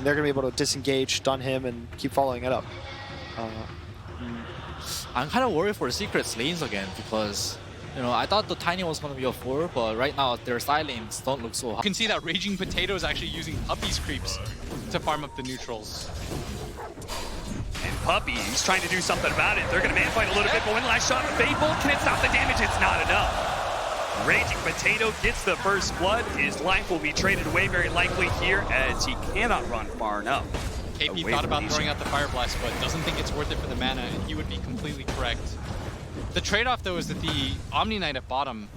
and they're going to be able to disengage, stun him, and keep following it up. I'm kind of worried for Secret's lanes again because, you know, I thought the Tiny was going to be a 4, but right now their side lanes don't look so hot. You can see that Raging Potato is actually using Puppy's creeps to farm up the neutrals. And Puppy, he's trying to do something about it. They're going to man fight a little bit, but when the last shot, Fable, can it stop the damage? It's not enough. Raging Potato gets the first blood. His life will be traded away very likely here as he cannot run far enough. KP thought about throwing out the Fire Blast, but doesn't think it's worth it for the mana, and he would be completely correct. The trade-off, though, is that the Omni Knight at bottom,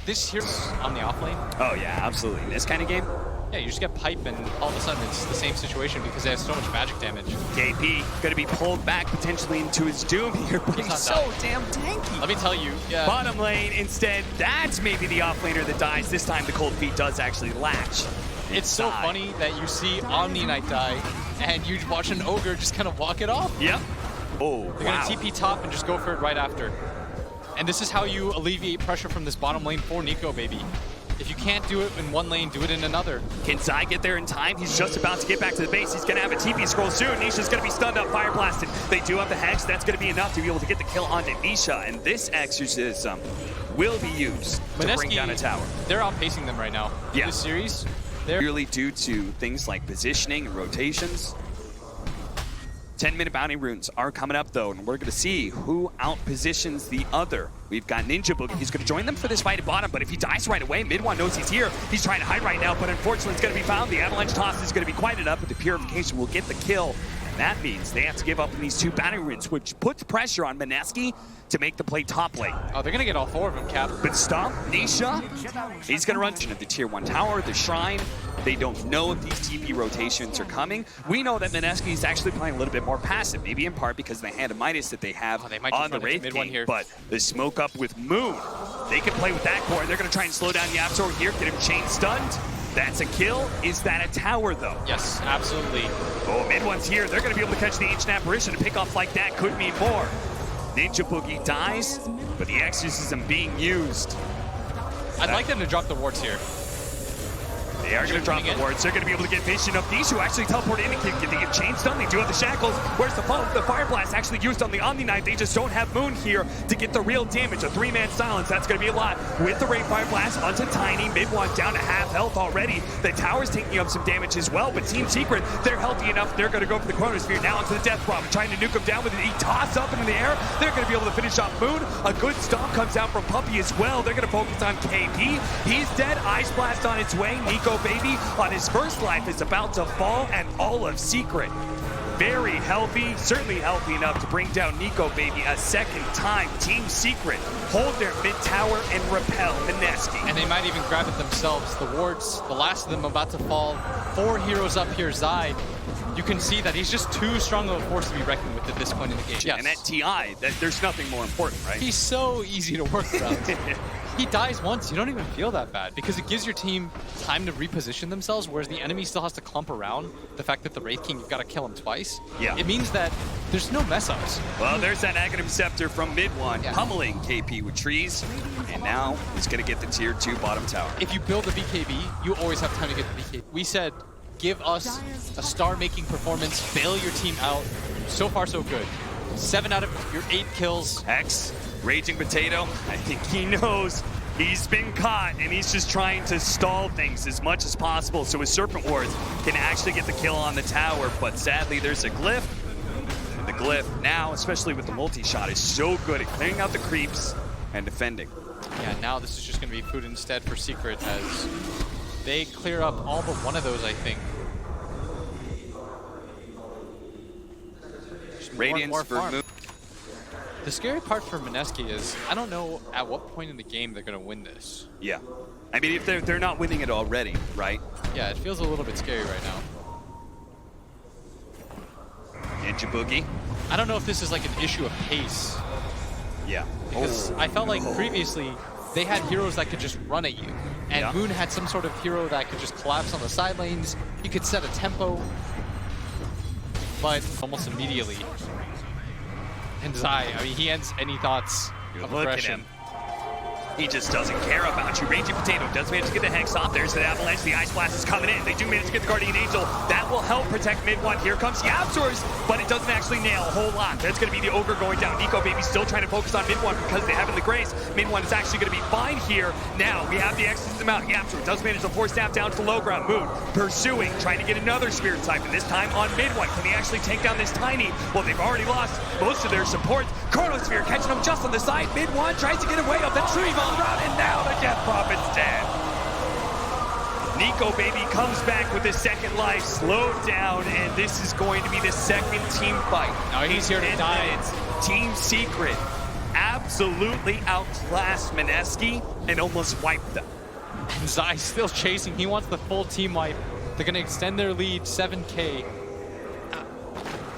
this here's on the off lane. Oh yeah, absolutely. In this kind of game, yeah, you just get pipe, and all of a sudden it's the same situation because they have so much magic damage. KP going to be pulled back potentially into his doom here, but he's so damn tanky. Let me tell you, yeah. Bottom lane instead, that's maybe the off laner that dies. This time the Cold Feet does actually latch. It's so funny that you see Omni Knight die, and you watch an Ogre just kind of walk it off. Yep. Oh, They're going to TP top and just go for it right after. And this is how you alleviate pressure from this bottom lane for Nico, baby. If you can't do it in one lane, do it in another. Can Zai get there in time? He's just about to get back to the base. He's going to have a TP scroll soon. Nisha's going to be stunned up, fire blasted. They do have the Hex. That's going to be enough to be able to get the kill onto Nisha. And this exorcism will be used to bring down a tower. They're outpacing them right now. Yeah. This series, they're purely due to things like positioning and rotations. 10-minute bounty runes are coming up, though, and we're going to see who outpositions the other. We've got Ninja Boogie. He's going to join them for this fight at bottom, but if he dies right away, Mid One knows he's here. He's trying to hide right now, but unfortunately, it's going to be found. The Avalanche Toss is going to be quite enough, but the Purification will get the kill. And that means they have to give up in these 2 bounty runes, which puts pressure on Mineski to make the play top lane. Oh, they're going to get all 4 of them, Cap. But stop, Nisha. He's going to run to the tier 1 tower, the shrine. They don't know if these TP rotations are coming. We know that Mineski is actually playing a little bit more passive, maybe in part because of the Hand of Midas that they have on the Wraith King. Here. But the smoke up with Moon, they can play with that core. They're going to try and slow down Yapzor here, get him chain stunned. That's a kill. Is that a tower, though? Yes, absolutely. Oh, Mid One's here. They're going to be able to catch the Ancient Apparition. A pickoff like that could mean more. Ninja Boogie dies, but the Exorcism being used. I'd like them to drop the wards here. They are going to drop the wards. They're going to be able to get vision of these who actually teleport in and can get chain stun. They do have the shackles. Where's the follow? The Fire Blast actually used on the Omni Knight. They just don't have Moon here to get the real damage. A 3-man silence. That's going to be a lot. With the Ray Fire Blast onto Tiny. Mid One down to half health already. The tower's taking up some damage as well, but Team Secret, they're healthy enough. They're going to go for the Chronosphere now into the Death Bomb. Trying to nuke him down with it. He toss up into the air. They're going to be able to finish off Moon. A good stomp comes out from Puppy as well. They're going to focus on KP. He's dead. Ice Blast on its way. Nico, baby, on his first life is about to fall, and all of Secret very healthy, certainly healthy enough to bring down Nico, baby, a second time. Team Secret hold their mid tower and repel Mineski. And they might even grab it themselves. The wards, the last of them about to fall. 4 heroes up here, Zai. You can see that he's just too strong of a force to be reckoned with at this point in the game. Yes. And at TI, there's nothing more important, right? He's so easy to work around. He dies once, you don't even feel that bad because it gives your team time to reposition themselves, whereas the enemy still has to clump around. The fact that the Wraith King, you've got to kill him twice. Yeah. It means that there's no mess-ups. Well, there's that Aghanim Scepter from Mid One, pummeling KP with trees, and now he's going to get the tier 2 bottom tower. If you build a BKB, you always have time to get the BKB. We said, give us a star-making performance, bail your team out. So far, so good. 7 out of your 8 kills. Hex, Raging Potato, I think he knows he's been caught, and he's just trying to stall things as much as possible so his Serpent Wards can actually get the kill on the tower. But sadly, there's a Glyph. And the Glyph now, especially with the multi-shot, is so good at clearing out the creeps and defending. Yeah, now this is just going to be food instead for Secret as they clear up all but one of those, I think. Radiance for Moon. The scary part for Mineski is I don't know at what point in the game they're going to win this. Yeah. I mean, if they're not winning it already, right? Yeah, it feels a little bit scary right now. Ninja Boogie. I don't know if this is like an issue of pace. Yeah. Because I felt like previously they had heroes that could just run at you. And Moon had some sort of hero that could just collapse on the side lanes. You could set a tempo. But almost immediately. And Zai, I mean, he ends any thoughts of aggression. He just doesn't care about you. Raging Potato does manage to get the Hex off. There's the Avalanche. The Ice Blast is coming in. They do manage to get the Guardian Angel. That will help protect mid one. Here comes Yapzors, but it doesn't actually nail a whole lot. That's going to be the Ogre going down. Nico Baby still trying to focus on mid one because they have in the Grace. Mid one is actually going to be fine here. Now we have the Exorcism out. Yapzor does manage to force snap down to the low ground. Moon pursuing, trying to get another Spirit Siphon. This time on mid one. Can they actually take down this Tiny? Well, they've already lost most of their support. Chronosphere catching them just on the side. Mid one tries to get away of the tree all around, and now the Death Prophet's dead. Nico Baby comes back with his second life, slowed down, and this is going to be the second team fight. Now he's here to die. It's Team Secret absolutely outclassed Mineski and almost wiped them. And Zai's still chasing. He wants the full team wipe. They're going to extend their lead 7K.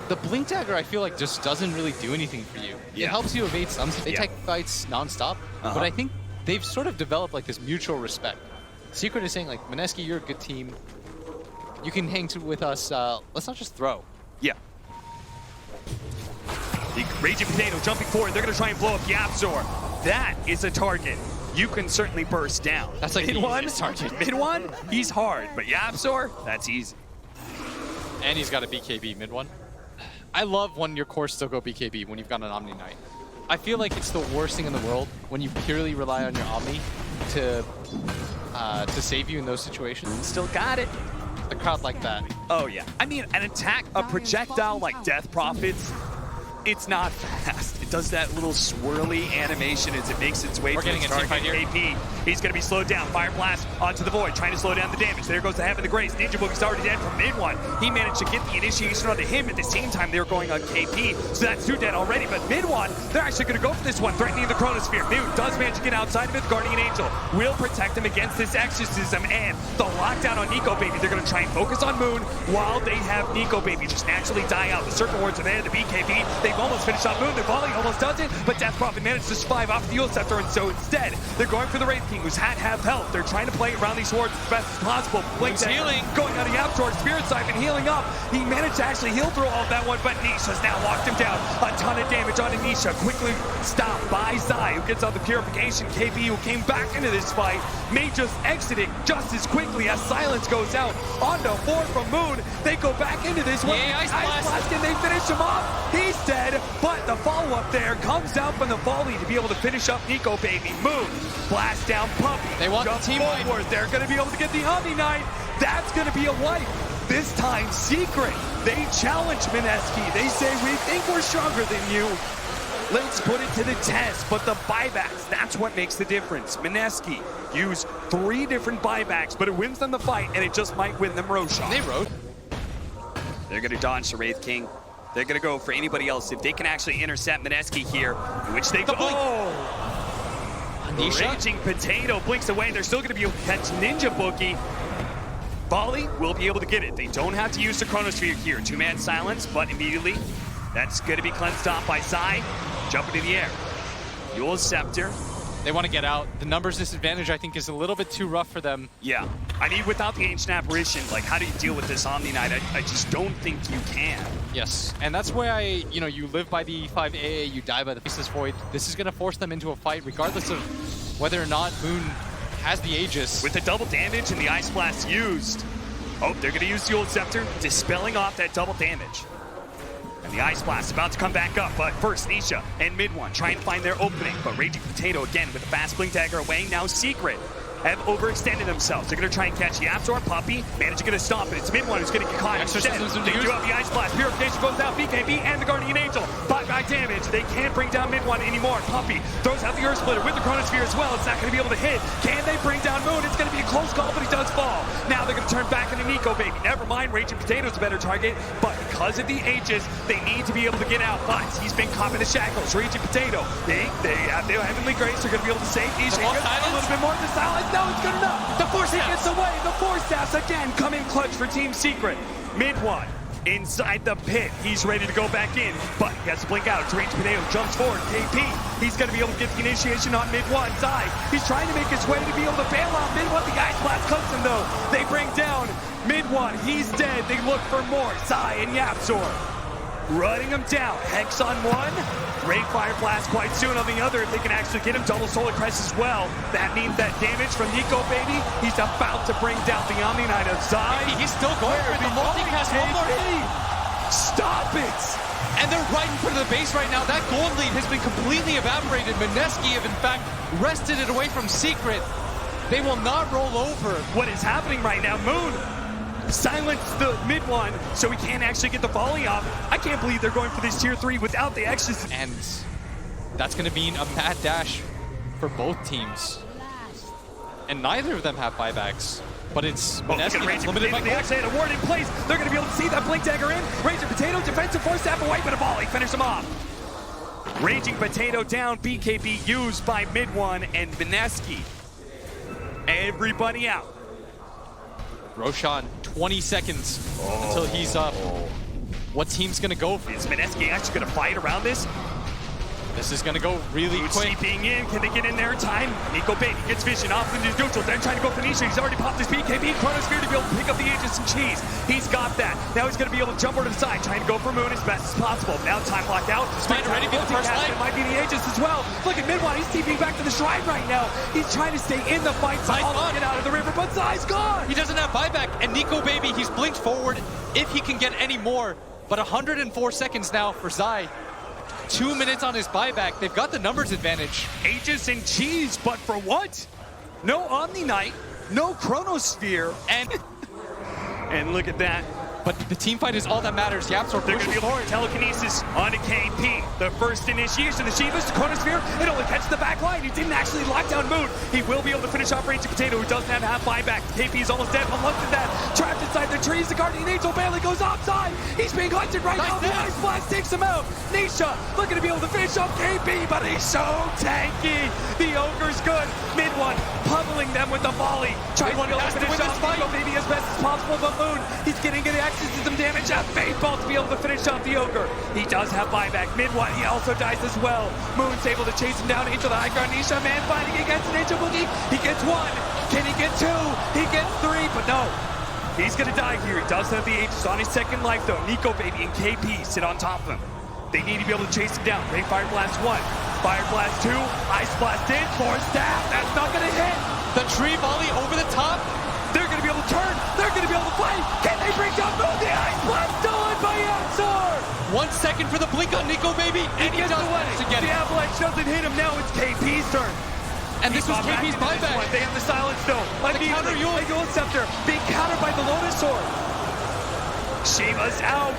The Blink Dagger, I feel like, just doesn't really do anything for you. Yeah. It helps you evade some. They take fights nonstop, but I think they've sort of developed like this mutual respect. Secret is saying like, Mineski, you're a good team. You can hang with us. Let's not just throw. Yeah. The Raging Potato jumping forward. They're going to try and blow up Yapzor. That is a target you can certainly burst down. That's like mid the one easiest target. Mid one, he's hard, but Yapzor, that's easy. And he's got a BKB mid one. I love when your cores still go BKB when you've got an Omni Knight. I feel like it's the worst thing in the world when you purely rely on your Omni to save you in those situations. Still got it. The crowd like that. Oh yeah. I mean, an attack, a projectile like Death Prophets, it's not fast. It does that little swirly animation as it makes its way to its target. KP. He's going to be slowed down. Fire Blast onto the Void, trying to slow down the damage. There goes the Heaven of the Grace. Ninja Boogie's already dead from mid one. He managed to get the initiation onto him. At the same time, they were going on KP, so that's two dead already. But mid one, they're actually going to go for this one, threatening the Chronosphere. Moon does manage to get outside of it. The Guardian Angel will protect him against this Exorcism and the lockdown on Nico Baby. They're going to try and focus on Moon while they have Nico Baby just naturally die out. The Circle Wards are there, the BKB. They've almost finished off Moon. Their volley almost does it, but Death Prophet managed to survive off the Eul Scepter, and so instead, they're going for the Wraith King, who's had half health. They're trying to play around these swords as best as possible. Blink's healing. Going out of Yapzor, Spirit Siphon healing up. He managed to actually heal through all of that one, but Nisha's now locked him down. A ton of damage onto Nisha. Quickly stopped by Zai, who gets out the Purification. KB, who came back into this fight, may just exit it just as quickly as Silence goes out. Onto 4 from Moon. They go back into this one. Yeah, Ice Blast. And they finish him off. He's dead, but the follow-up there comes down from the volley to be able to finish up Nico Baby. Moon, blast down Puppy. They want Jump the team forward. wipe. They're going to be able to get the Omni Knight. That's going to be a wipe. This time, Secret. They challenge Mineski. They say, we think we're stronger than you. Let's put it to the test. But the buybacks, that's what makes the difference. Mineski used 3 different buybacks, but it wins them the fight, and it just might win them Roshan. They rode. They're going to dodge the Wraith King. They're going to go for anybody else. If they can actually intercept Mineski here, which they go. Nisha? Raging Potato blinks away. They're still going to be able to catch Ninja Boogie. Volley will be able to get it. They don't have to use the Chronosphere here. 2-man silence, but immediately that's going to be cleansed off by Zai. Jumping in the air. Eul Scepter. They want to get out. The numbers disadvantage, I think, is a little bit too rough for them. Yeah. I mean, without the Ancient Apparition, like, how do you deal with this Omni Knight? I just don't think you can. Yes, and that's why you live by the 5AA, you die by the Faceless Void. This is going to force them into a fight, regardless of whether or not Moon has the Aegis. With the double damage and the Ice Blast used. Oh, they're going to use the Eul Scepter, dispelling off that double damage. And the Ice Blast about to come back up, but first Nisha and mid one try and find their opening. But Raging Potato again with a fast Blink Dagger away. Now Secret have overextended themselves. They're going to try and catch Yapzor. Puppy managed to get a stomp, but it's mid one who's going to get caught. Instead, they do have the Ice Blast. Purification goes out. BKB and the Guardian Angel. 5-guy damage. They can't bring down mid one anymore. Puppy throws out the Earth Splitter with the Chronosphere as well. It's not going to be able to hit. Can they bring down Moon? It's going to be a close call, but he does fall. Now they're going to turn back into Nico Baby. Never mind, Raging Potato's a better target, but because of the Aegis, they need to be able to get out. But he's been caught in the shackles. Raging Potato, they have their Heavenly Grace. They're going to be able to save these. A little bit more to silence. No, it's good enough. The Force He Staffs. gets away. The Force Staffs again come in clutch for Team Secret. Mid one. Inside the pit, he's ready to go back in, but he has to blink out. It's Raging Potato, jumps forward. KP, he's going to be able to get the initiation on mid one. Zai, he's trying to make his way to be able to bail out mid one. The Ice Blast cuts him though. They bring down mid one. He's dead. They look for more. Zai and Yapzor running him down. Hex on one. Great Fire Blast quite soon on the other. If they can actually get him double Solar Crest as well, that means that damage from Nico, baby, he's about to bring down the Omni Knight of Zai. He's still going for the multicast. One more hit. Stop it! And they're right in front of the base right now. That gold lead has been completely evaporated. Mineski have in fact wrested it away from Secret. They will not roll over. What is happening right now? Moon silenced the mid one, so we can't actually get the volley off. I can't believe they're going for this tier 3 without the X's. And that's going to mean a mad dash for both teams. And neither of them have buybacks. But it's Mineski that's limited by They actually had a ward in place. They're going to be able to see that Blink Dagger in. Raging Potato, defensive force step away, but a volley. Finish him off. Raging Potato down, BKB used by mid one and Mineski. Everybody out. Roshan, 20 seconds until he's up. What team's gonna go for? Is Mineski actually gonna fight around this? This is gonna go really quick. Being in, can they get in there in time? Nico Baby gets vision off into his neutral, then trying to go for Nisha. He's already popped his BKB Chronosphere to be able to pick up the Aegis and cheese. He's got that. Now he's gonna be able to jump over to the side, trying to go for Moon as best as possible. Now time locked out. Might already be the first line. It might be the Aegis as well. Look at Midwan, he's TPing back to the shrine right now. He's trying to stay in the fight, so all get out of the river, but Zai's gone. He doesn't have buyback, and Nico Baby, he's blinked forward if he can get any more. But 104 seconds now for Zai. 2 minutes on his buyback. They've got the numbers advantage. Aegis and cheese, but for what? No Omni Knight, no Chronosphere, and look at that. But the team fight is all that matters. Yapsor They're going to be pushes able forward. to telekinesis onto KP. The first initiation, the Shivas, the Chronosphere, it only catches the back line. He didn't actually lock down Moon. He will be able to finish off Raging Potato, who doesn't have half buyback. KP is almost dead, but look at that. Trapped inside the trees, the Guardian Angel barely goes offside. He's being hunted right now. The Ice Blast takes him out. Nisha looking to be able to finish off KP, but he's so tanky. The Ogre's good. Mid one, pummeling them with the volley. Trying to be able to finish off Nico Baby as best as possible, but Moon, he's getting the access to some damage. Baseball to be able to finish off the Ogre. He does have buyback. Mid one, he also dies as well. Moon's able to chase him down into the high ground. Nisha, man fighting against an Angel Boogie. He gets one. Can he get two? He gets three, but no. He's gonna die here. He does have the Aegis on his second life though. Nico Baby and KP sit on top of him. They need to be able to chase him down. Great Fire Blast 1. Fire Blast 2. Ice Blast in. Force stab. That's not gonna hit. The tree volley over the top. They're going to be able to turn. They're going to be able to fight. Can they bring down Moon? The Ice Blast stolen by Yapsor. 1 second for the blink on Nico Baby. And he Gets does away. manage to get The it. Avalanche doesn't hit him. Now it's KP's turn. And this was Back KP's into this buyback. one. They have the silence though. The counter Yule Scepter being countered by the Lotus Sword. Shiva's out.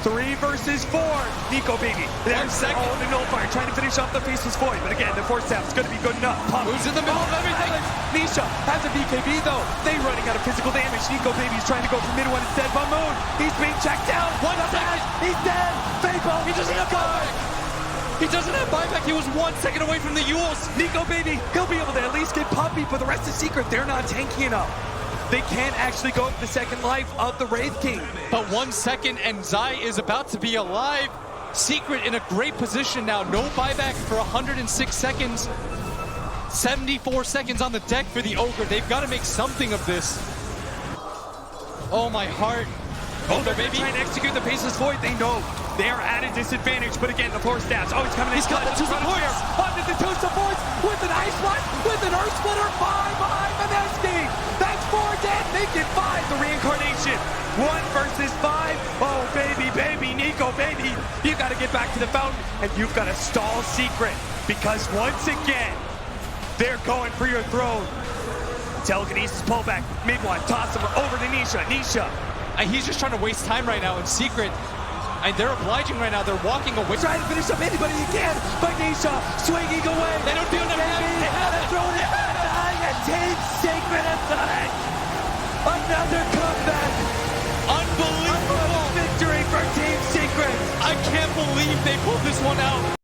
3 versus 4. Nico Baby. There's second. all the nullifier trying to finish off the Faceless Void. But again, the force step is going to be good enough. Pump. Who's in the middle of everything? Nisha has a BKB though. They running out of physical damage. Nico Baby's trying to go for mid one instead. But Moon, he's being checked down. 1 second. He's dead. Fable. He doesn't have buyback. He doesn't have buyback. He was 1 second away from the Yules. Nico Baby, he'll be able to at least get Puppy, but the rest is Secret. They're not tanky enough. They can't actually go for the second life of the Wraith King. But 1 second and Zai is about to be alive. Secret in a great position now. No buyback for 106 seconds. 74 seconds on the deck for the Ogre. They've got to make something of this. Oh, my heart. They're trying to execute the Faceless Void. They know they're at a disadvantage, but again, the force stabs. Oh, he's coming in. He's got the two supports. Onto the two supports with an Ice Blast, with an Earth Splitter. 5 behind Mineski. That's 4 dead. Make it 5. The reincarnation. 1 versus 5. Oh, baby, Nico, baby. You got to get back to the fountain, and you've got to stall Secret, because once again, they're going for your throne. Telekinesis pullback. Mid one. Toss him over to Nisha. Nisha. And he's just trying to waste time right now in Secret. And they're obliging right now. They're walking away. Trying to finish up anybody he can, but Nisha swinging away. They don't do enough damage. They had to throw it in. Team Secret has done it. Another comeback. Unbelievable. Victory for Team Secret. I can't believe they pulled this one out.